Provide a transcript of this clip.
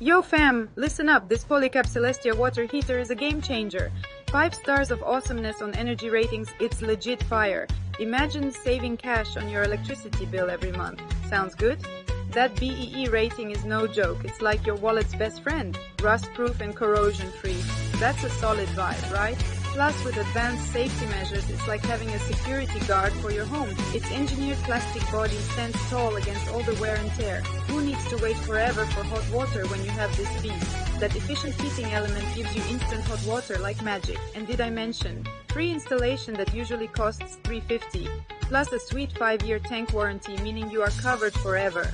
Yo fam, listen up, this Polycap Celestia water heater is a game changer. 5 stars of awesomeness on energy ratings, it's legit fire. Imagine saving cash on your electricity bill every month. Sounds good? That BEE rating is no joke, it's like your wallet's best friend. Rust-proof and corrosion-free. That's a solid vibe, right? Plus, with advanced safety measures, it's like having a security guard for your home. Its engineered plastic body stands tall against all the wear and tear. Who needs to wait forever for hot water when you have this beast? That efficient heating element gives you instant hot water like magic. And did I mention? Free installation that usually costs $350. Plus a sweet 5-year tank warranty, meaning you are covered forever.